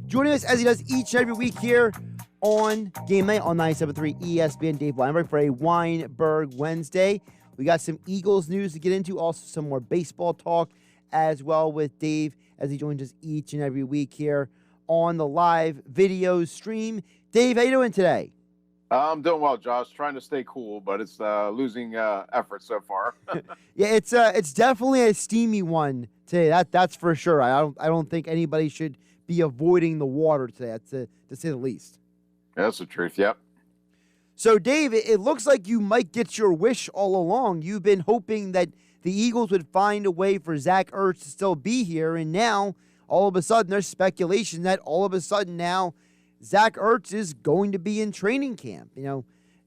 Joining us as he does each and every week here on Game Night on 97.3 ESPN, Dave Weinberg for a Weinberg Wednesday. We got some Eagles news to get into, also some more baseball talk as well with Dave as he joins us each and every week here on the live video stream. Dave, how you doing today? I'm doing well, Josh. Trying to stay cool, but it's losing effort so far. Yeah, it's definitely a steamy one today. That's for sure. I don't think anybody should be avoiding the water today, to say the least. That's the truth. Yep. So, Dave, it looks like you might get your wish all along. You've been hoping that the Eagles would find a way for Zach Ertz to still be here, and now all of a sudden there's speculation that all of a sudden now Zach Ertz is going to be in training camp.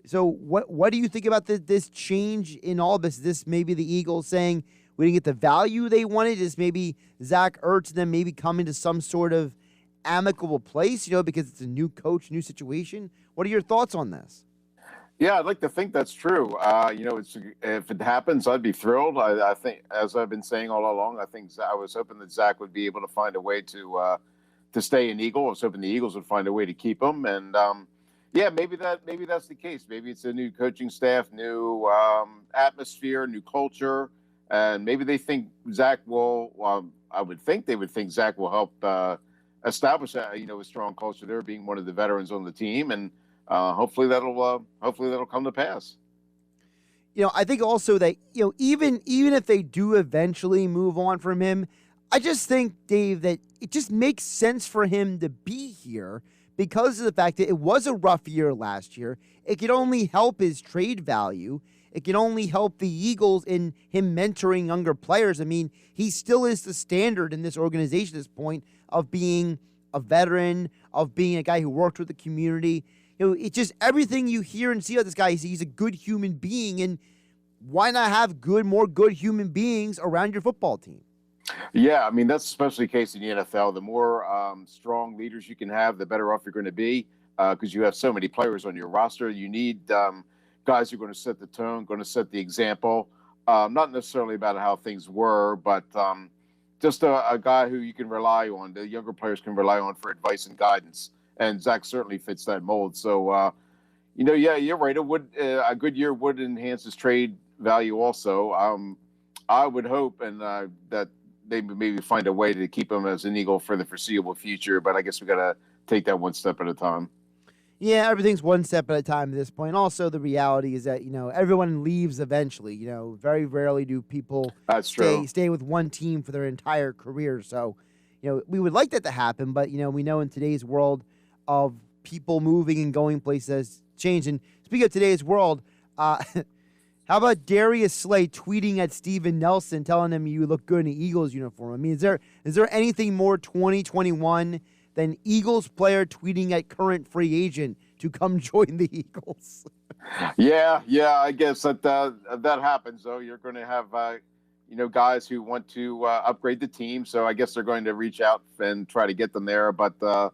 So what do you think about this change in all this? Is this maybe the Eagles saying we didn't get the value they wanted? Is maybe Zach Ertz then maybe coming to some sort of amicable place, because it's a new coach, new situation? What are your thoughts on this? Yeah, I'd like to think that's true. If it happens, I'd be thrilled. I think, as I've been saying all along, I was hoping that Zach would be able to find a way to stay an Eagle. I was hoping the Eagles would find a way to keep him. And maybe that's the case. Maybe it's a new coaching staff, new atmosphere, new culture, and maybe they think Zach will. I would think they would think Zach will help establish a strong culture there, being one of the veterans on the team, and hopefully that'll come to pass. I think also that even if they do eventually move on from him, I just think, Dave, that it just makes sense for him to be here because of the fact that it was a rough year last year. It could only help his trade value. It can only help the Eagles in him mentoring younger players. I mean, he still is the standard in this organization at this point of being a veteran, of being a guy who worked with the community. It's just everything you hear and see about this guy. He's a good human being, and why not have more good human beings around your football team? Yeah, I mean, that's especially the case in the NFL. The more strong leaders you can have, the better off you're going to be because you have so many players on your roster. You need guys who are going to set the tone, going to set the example, not necessarily about how things were, but just a guy who you can rely on, the younger players can rely on for advice and guidance. And Zach certainly fits that mold. So, yeah, you're right. It would a good year would enhance his trade value also. I would hope that they maybe find a way to keep him as an Eagle for the foreseeable future, but I guess we got to take that one step at a time. Yeah, everything's one step at a time at this point. Also, the reality is that, everyone leaves eventually. Very rarely do people stay with one team for their entire career. So, we would like that to happen, but, we know in today's world of people moving and going places has changed. And speaking of today's world, how about Darius Slay tweeting at Steven Nelson, telling him you look good in the Eagles uniform? I mean, is there anything more 2021 than Eagles player tweeting at current free agent to come join the Eagles? Yeah, I guess that happens, though. You're going to have, guys who want to upgrade the team. So I guess they're going to reach out and try to get them there. But the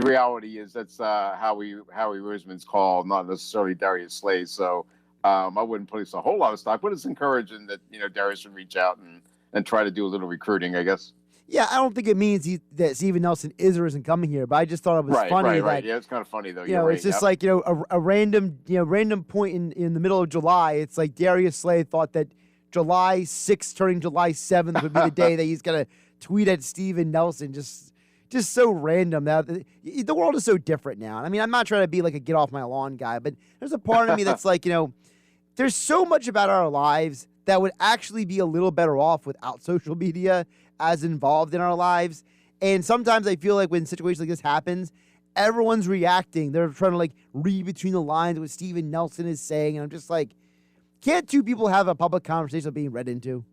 reality is that's Howie Roseman's call, not necessarily Darius Slay. So I wouldn't place a whole lot of stock, but it's encouraging that Darius would reach out and try to do a little recruiting, I guess. Yeah, I don't think it means that Steven Nelson is or isn't coming here, but I just thought it was funny. Right. Yeah, it's kind of funny though. It's just like a random point in the middle of July. It's like Darius Slay thought that July 6th turning July 7th would be the day that he's gonna tweet at Steven Nelson. Just so random. Now the world is so different now. I mean, I'm not trying to be like a get off my lawn guy, but there's a part of me that's like, there's so much about our lives that would actually be a little better off without social media as involved in our lives. And sometimes I feel like when situations like this happens, everyone's reacting. They're trying to read between the lines what Steven Nelson is saying. And I'm just like, can't two people have a public conversation of being read into?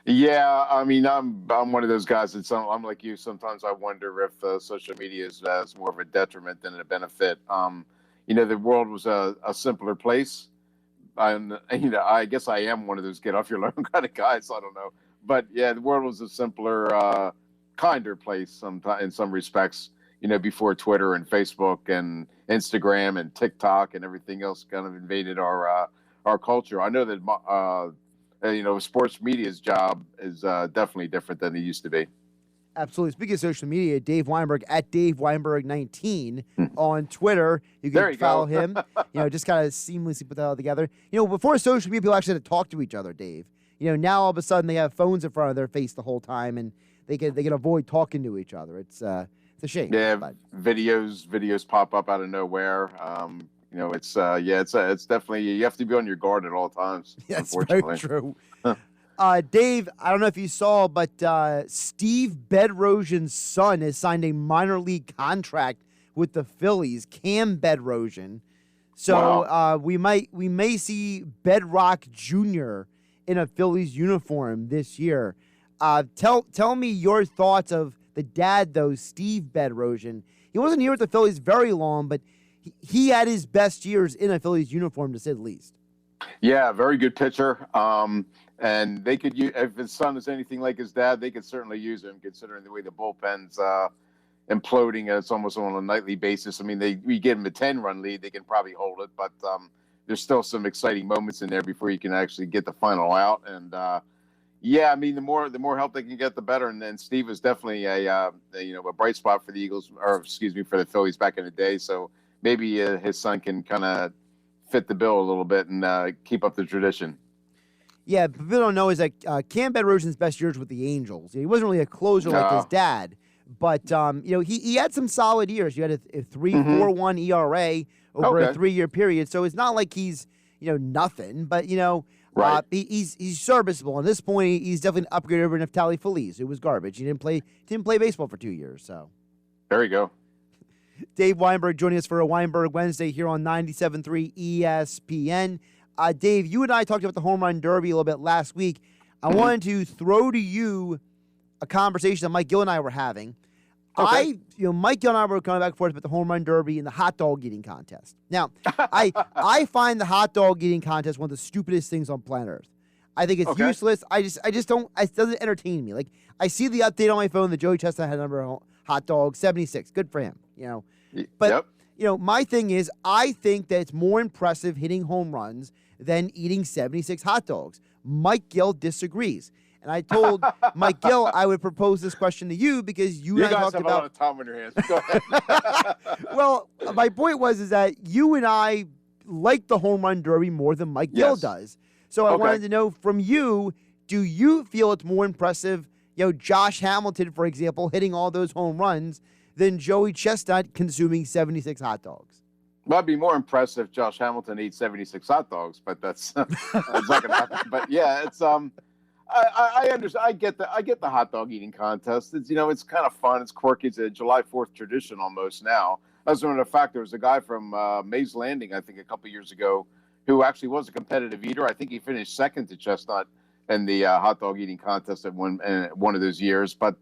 Yeah, I mean, I'm one of those guys I'm like you. Sometimes I wonder if social media is more of a detriment than a benefit. The world was a simpler place. I guess I am one of those get off your lawn kind of guys. I don't know. But yeah, the world was a simpler, kinder place in some respects, before Twitter and Facebook and Instagram and TikTok and everything else kind of invaded our culture. I know that, sports media's job is definitely different than it used to be. Absolutely. Speaking of social media, Dave Weinberg at Dave Weinberg 19 on Twitter. You can follow him. Just kind of seamlessly put that all together. Before social media, people actually had to talk to each other, Dave. Now all of a sudden they have phones in front of their face the whole time, and they can avoid talking to each other. It's a shame. Yeah, but videos pop up out of nowhere. It's definitely, you have to be on your guard at all times. That's unfortunately. very true. Dave, I don't know if you saw, but Steve Bedrosian's son has signed a minor league contract with the Phillies, Cam Bedrosian. So Wow. we may see Bedrock Jr. in a Phillies uniform this year. Tell me your thoughts of the dad, though, Steve Bedrosian. He wasn't here with the Phillies very long, but he had his best years in a Phillies uniform, to say the least. Yeah, very good pitcher. And they could use, if his son is anything like his dad, they could certainly use him, considering the way the bullpen's imploding. It's almost on a nightly basis. I mean, we give them a 10-run lead, they can probably hold it, but there's still some exciting moments in there before you can actually get the final out. And yeah, I mean, the more help they can get, the better. And then Steve was definitely a bright spot for the Eagles, or for the Phillies back in the day. So maybe his son can kind of fit the bill a little bit and keep up the tradition. Yeah, people don't know is that Cam Bedrosian's best years with the Angels. He wasn't really a closer like his dad, but he had some solid years. You had a 3.41 ERA over a 3-year period, so it's not like he's nothing, but right. He's serviceable. At this point, he's definitely an upgrade over Neftali Feliz, who was garbage. He didn't play baseball for 2 years. So there you go. Dave Weinberg joining us for a Weinberg Wednesday here on 97.3 ESPN. Dave, you and I talked about the Home Run Derby a little bit last week. I wanted to throw to you a conversation that Mike Gill and I were having. Okay. Mike Gill and I were coming back and forth about the Home Run Derby and the hot dog eating contest. Now, I find the hot dog eating contest one of the stupidest things on planet Earth. I think it's useless. I just don't. It doesn't entertain me. Like, I see the update on my phone that Joey Chestnut had a number of hot dogs, 76. Good for him. But my thing is, I think that it's more impressive hitting home runs than eating 76 hot dogs. Mike Gill disagrees. And I told Mike Gill I would propose this question to you because you and I talked about... You guys have a lot of time on your hands. Go ahead. Well, my point was that you and I like the Home Run Derby more than Mike Gill does. So I wanted to know from you, do you feel it's more impressive, Josh Hamilton, for example, hitting all those home runs than Joey Chestnut consuming 76 hot dogs? Well, it'd be more impressive if Josh Hamilton ate 76 hot dogs, but that's not going to happen. But yeah, it's I understand. I get the hot dog eating contest. It's it's kind of fun. It's quirky. It's a July 4th tradition almost now. As a matter of fact, there was a guy from Mays Landing, I think, a couple years ago, who actually was a competitive eater. I think he finished second to Chestnut in the hot dog eating contest at one of those years. But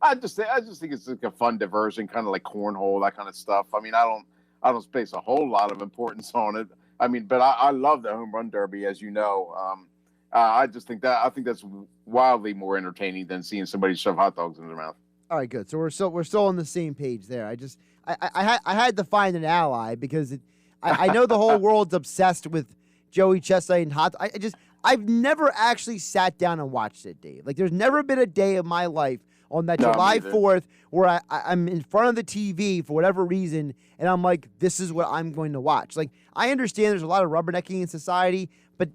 I just think it's like a fun diversion, kind of like cornhole, that kind of stuff. I mean, I don't place a whole lot of importance on it. I mean, but I love the Home Run Derby, as you know. I think that's wildly more entertaining than seeing somebody shove hot dogs in their mouth. All right, good. So we're still on the same page there. I had to find an ally because I know the whole world's obsessed with Joey Chestnut and hot. I've never actually sat down and watched it, Dave. Like, there's never been a day of my life on that July 4th where I'm in front of the TV for whatever reason, and I'm like, this is what I'm going to watch. Like, I understand there's a lot of rubbernecking in society, but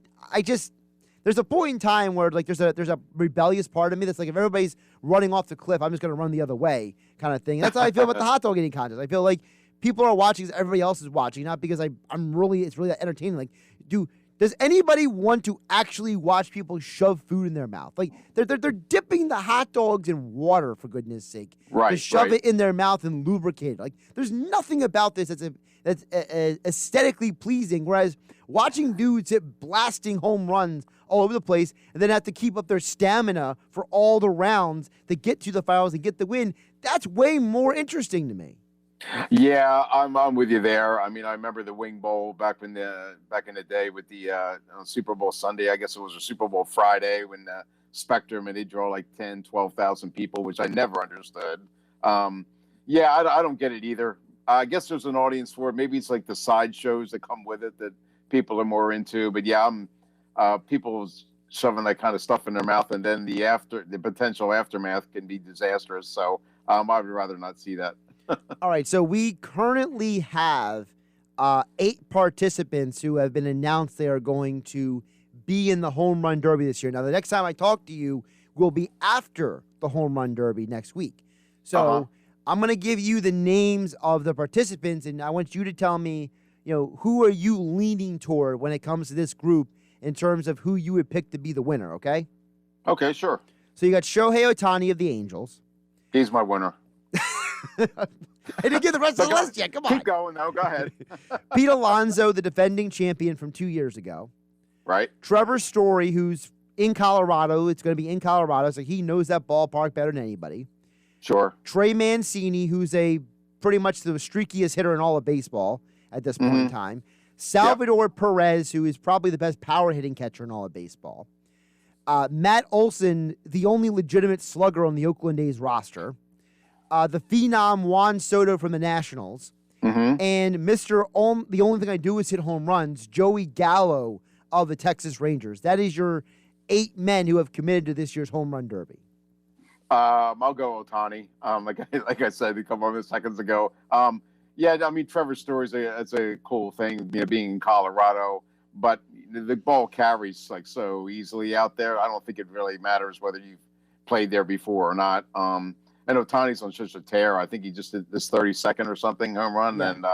there's a point in time where, like, there's a rebellious part of me that's like, if everybody's running off the cliff, I'm just going to run the other way kind of thing. And that's how I feel about the hot dog eating contest. I feel like people are watching because everybody else is watching, not because it's really that entertaining. Like, does anybody want to actually watch people shove food in their mouth? Like, they're dipping the hot dogs in water, for goodness sake, to shove it in their mouth and lubricate it. Like, there's nothing about this that's aesthetically pleasing. Whereas watching dudes hit blasting home runs all over the place and then have to keep up their stamina for all the rounds to get to the finals and get the win, that's way more interesting to me. Yeah, I'm with you there. I mean, I remember the Wing Bowl back in the day with the Super Bowl Sunday. I guess it was a Super Bowl Friday when Spectrum, and they draw like 10, 12,000 people, which I never understood. Yeah, I don't get it either. I guess there's an audience for it. Maybe it's like the side shows that come with it that people are more into. But yeah, people shoving that kind of stuff in their mouth, and then the potential aftermath can be disastrous. So I would rather not see that. All right, so we currently have 8 participants who have been announced they are going to be in the Home Run Derby this year. Now, the next time I talk to you will be after the Home Run Derby next week. So I'm going to give you the names of the participants, and I want you to tell me, who are you leaning toward when it comes to this group in terms of who you would pick to be the winner, okay? Okay, sure. So you got Shohei Ohtani of the Angels. He's my winner. I didn't get the rest of the list yet. Come on. Keep going. No, go ahead. Pete Alonso, the defending champion from 2 years ago. Right. Trevor Story, who's in Colorado. It's going to be in Colorado, so he knows that ballpark better than anybody. Sure. Trey Mancini, who's pretty much the streakiest hitter in all of baseball at this point in time. Salvador Perez, who is probably the best power-hitting catcher in all of baseball. Matt Olson, the only legitimate slugger on the Oakland A's roster. The phenom Juan Soto from the Nationals. And the only thing I do is hit home runs, Joey Gallo of the Texas Rangers. That is your 8 men who have committed to this year's Home Run Derby. I'll go Ohtani. Like I said a couple of seconds ago. Yeah, I mean, Trevor Story's it's a cool thing, being in Colorado, but the ball carries like so easily out there. I don't think it really matters whether you've played there before or not. And Ohtani's on such a tear. I think he just did this 32nd or something home run, and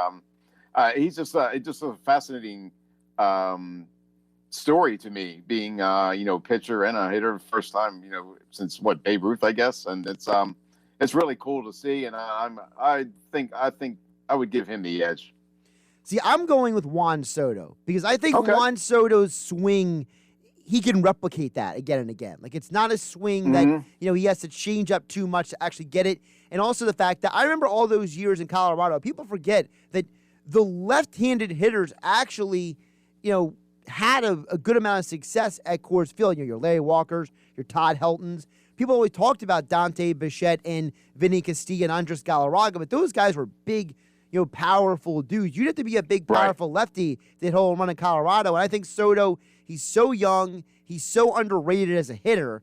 he's just a fascinating story to me, being pitcher and a hitter first time since Babe Ruth, I guess, and it's really cool to see, and I think I would give him the edge. See, I'm going with Juan Soto because I think Juan Soto's swing, he can replicate that again and again. Like, it's not a swing that, he has to change up too much to actually get it. And also the fact that I remember all those years in Colorado, people forget that the left-handed hitters actually, had a good amount of success at Coors Field. Your Larry Walkers, your Todd Heltons. People always talked about Dante Bichette and Vinny Castilla and Andres Galarraga, but those guys were big, powerful dudes. You'd have to be a big, powerful lefty to hit home run in Colorado. And I think Soto, he's so young, he's so underrated as a hitter.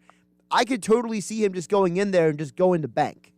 I could totally see him just going in there and just going to bank.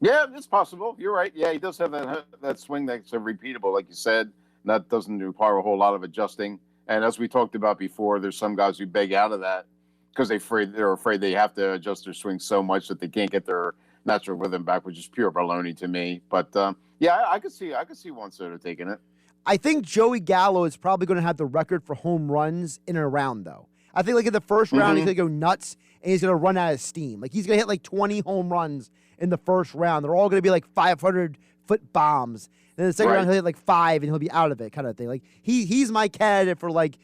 Yeah, it's possible. You're right. Yeah, he does have that swing that's repeatable, like you said. That doesn't require a whole lot of adjusting. And as we talked about before, there's some guys who beg out of that because they're afraid they have to adjust their swing so much that they can't get their natural rhythm back, which is pure baloney to me. But I could see Juan Soto taking it. I think Joey Gallo is probably going to have the record for home runs in a round, though. I think like in the first round, he's going to go nuts and he's going to run out of steam. Like, he's going to hit like 20 home runs in the first round. They're all going to be like 500-foot bombs. Then the second round, he'll hit like 5 and he'll be out of it, kind of thing. Like, he's my candidate for like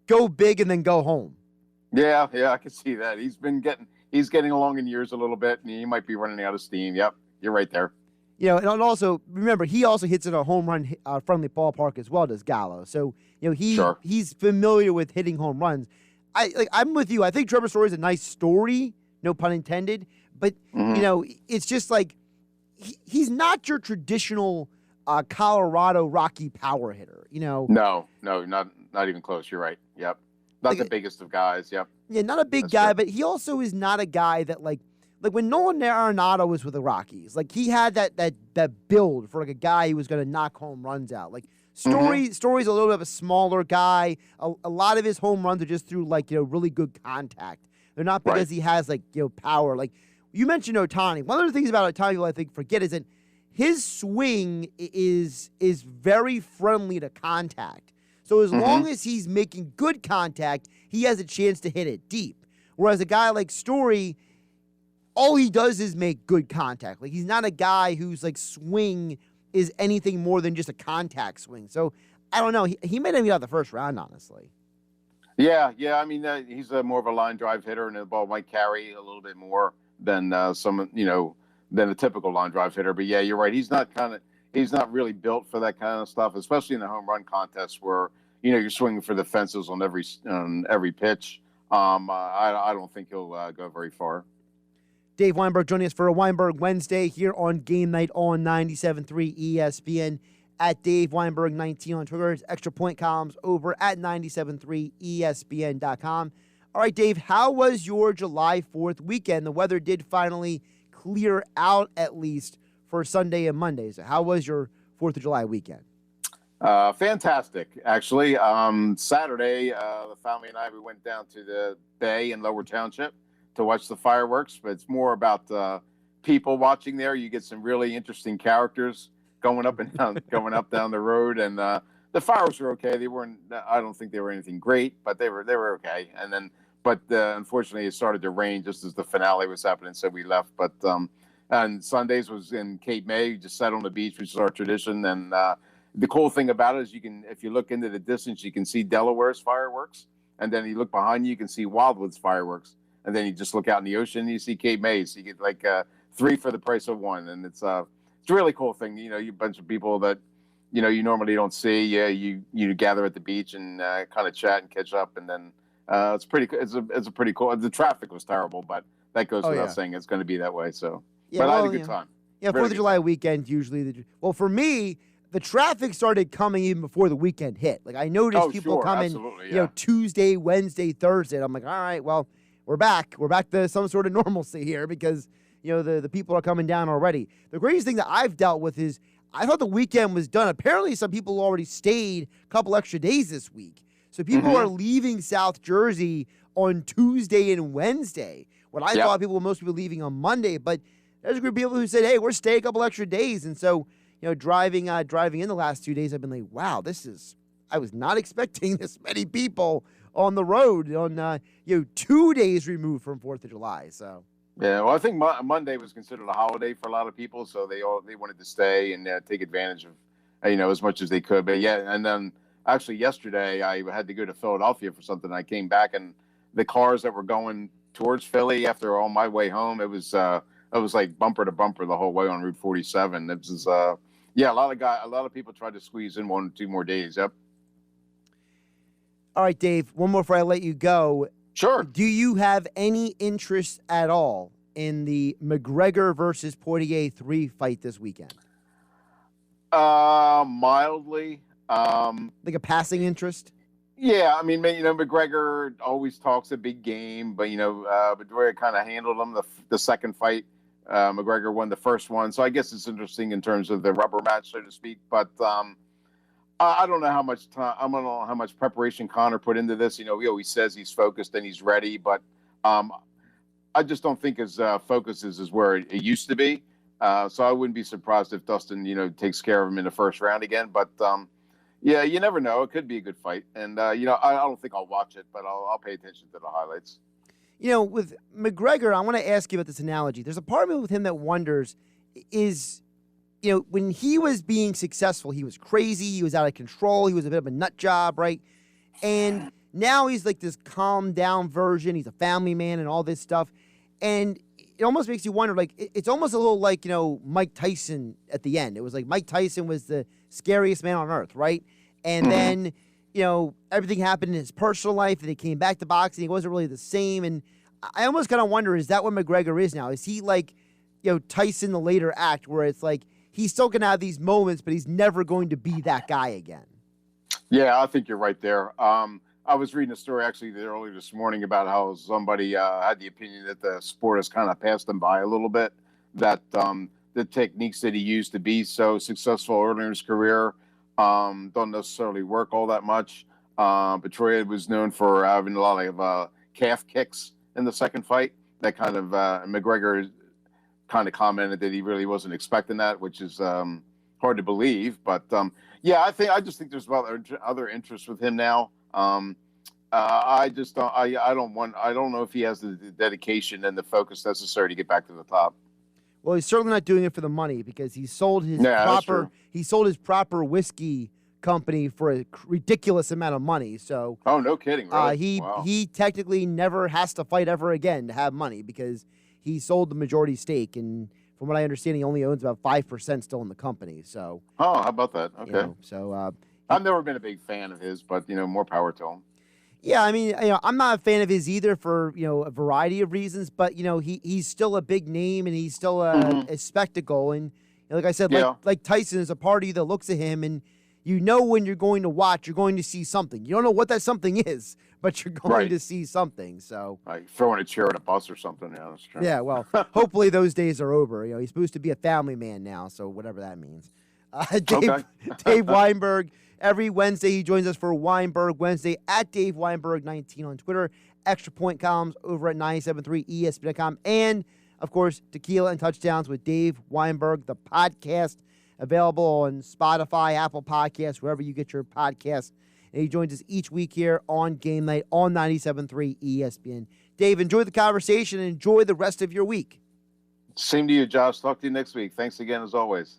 go big and then go home. Yeah, I can see that. He's getting along in years a little bit, and he might be running out of steam. Yep, you're right there. And also remember, he also hits in a home run friendly ballpark as well, does Gallo. So he's familiar with hitting home runs. I'm with you. I think Trevor Story is a nice story, no pun intended. But it's just like he's not your traditional Colorado Rocky power hitter. No, not even close. You're right. Yep. Not the biggest of guys, yep. Yeah, not a big guy, but he also is not a guy that like when Nolan Arenado was with the Rockies, like he had that build for like a guy who was going to knock home runs out. Like Story's a little bit of a smaller guy. A lot of his home runs are just through like really good contact. They're not because he has like power. Like you mentioned Ohtani. One of the things about Ohtani people I think forget is that his swing is very friendly to contact. So as long as he's making good contact, he has a chance to hit it deep. Whereas a guy like Story, all he does is make good contact. Like, he's not a guy whose like swing is anything more than just a contact swing. So I don't know. He may not be out the first round, honestly. Yeah. I mean, he's more of a line drive hitter, and the ball might carry a little bit more than than a typical line drive hitter. But yeah, you're right. He's not really built for that kind of stuff, especially in the home run contest where you're swinging for the fences on every pitch. I don't think he'll go very far. Dave Weinberg joining us for a Weinberg Wednesday here on Game Night on 97.3 ESPN. At Dave Weinberg 19 on Twitter. His extra point columns over at 97.3ESPN.com. All right, Dave, how was your July 4th weekend? The weather did finally clear out, at least for Sunday and Monday. So how was your 4th of July weekend? Fantastic, actually. Saturday, the family and we went down to the Bay in Lower Township to watch the fireworks, but it's more about people watching there. You get some really interesting characters going up down the road, and the fireworks were okay. They weren't. I don't think they were anything great, but they were okay. And then, unfortunately, it started to rain just as the finale was happening, so we left. But and Sundays was in Cape May. We just sat on the beach, which is our tradition. And the cool thing about it is if you look into the distance, you can see Delaware's fireworks, and then you look behind you can see Wildwood's fireworks, and then you just look out in the ocean and you see Cape May. So you get like 3 for the price of 1, and it's a really cool thing. You a bunch of people that you normally don't see. Yeah, you gather at the beach and kind of chat and catch up, and then it's pretty. It's a pretty cool. The traffic was terrible, but that goes without saying. It's going to be that way. So, but I had a good time. Yeah, 4th of July weekend usually. Well, for me, the traffic started coming even before the weekend hit. Like I noticed people coming, Tuesday, Wednesday, Thursday. And I'm like, all right, well, we're back. We're back to some sort of normalcy here because the people are coming down already. The greatest thing that I've dealt with is I thought the weekend was done. Apparently, some people already stayed a couple extra days this week. So people are leaving South Jersey on Tuesday and Wednesday. When I thought most people leaving on Monday, but there's a group of people who said, hey, we're staying a couple extra days. And so, driving in the last 2 days, I've been like, wow, I was not expecting this many people on the road on, 2 days removed from 4th of July. So. Yeah, well, I think Monday was considered a holiday for a lot of people, so they wanted to stay and take advantage of, as much as they could. But yeah, and then actually yesterday I had to go to Philadelphia for something. I came back and the cars that were going towards Philly after on my way home, it was like bumper to bumper the whole way on Route 47. It was a lot of people tried to squeeze in 1 or 2 more days. Yep. All right, Dave. One more before I let you go. Sure. Do you have any interest at all in the McGregor versus Poirier 3 fight this weekend? Mildly. Like a passing interest? Yeah, I mean, McGregor always talks a big game, but Poirier kind of handled him the second fight. McGregor won the first one, so I guess it's interesting in terms of the rubber match, so to speak. But I don't know how much time. I don't know how much preparation Conor put into this. He always says he's focused and he's ready, but I just don't think his focus is where it used to be. So I wouldn't be surprised if Dustin, takes care of him in the first round again. But yeah, you never know. It could be a good fight, and I don't think I'll watch it, but I'll pay attention to the highlights. With McGregor, I want to ask you about this analogy. There's a part of me with him that wonders is. When he was being successful, he was crazy. He was out of control. He was a bit of a nut job, right? And now he's like this calmed down version. He's a family man and all this stuff. And it almost makes you wonder, like, it's almost a little like, Mike Tyson at the end. It was like Mike Tyson was the scariest man on earth, right? And then, everything happened in his personal life and he came back to boxing. He wasn't really the same. And I almost kind of wonder, is that what McGregor is now? Is he like, Tyson the later act where it's like, he's still going to have these moments, but he's never going to be that guy again. Yeah, I think you're right there. I was reading a story actually earlier this morning about how somebody had the opinion that the sport has kind of passed him by a little bit, that the techniques that he used to be so successful earlier in his career don't necessarily work all that much. Petroia was known for having a lot of calf kicks in the second fight. That kind of McGregor kind of commented that he really wasn't expecting that, which is hard to believe. But yeah, I just think there's other interests with him now. I just don't. I don't know if he has the dedication and the focus necessary to get back to the top. Well, he's certainly not doing it for the money because he sold his proper whiskey company for a ridiculous amount of money. So no kidding. Really? He technically never has to fight ever again to have money because he sold the majority stake, and from what I understand, he only owns about 5% still in the company. So how about that? Okay. I've never been a big fan of his, but more power to him. Yeah, I mean, I'm not a fan of his either for a variety of reasons, but he's still a big name and he's still a spectacle, and like I said, like Tyson is a party that looks at him, and you know when you're going to watch, you're going to see something. You don't know what that something is, but you're going to see something. So like throwing a chair at a bus or something. Yeah, that's true. Yeah, well, hopefully those days are over. He's supposed to be a family man now, so whatever that means. Dave Weinberg, every Wednesday he joins us for Weinberg Wednesday at Dave Weinberg19 on Twitter. Extra point columns over at 97.3 ESPN.com. And, of course, Tequila and Touchdowns with Dave Weinberg, the podcast available on Spotify, Apple Podcasts, wherever you get your podcasts. And he joins us each week here on Game Night on 97.3 ESPN. Dave, enjoy the conversation and enjoy the rest of your week. Same to you, Josh. Talk to you next week. Thanks again, as always.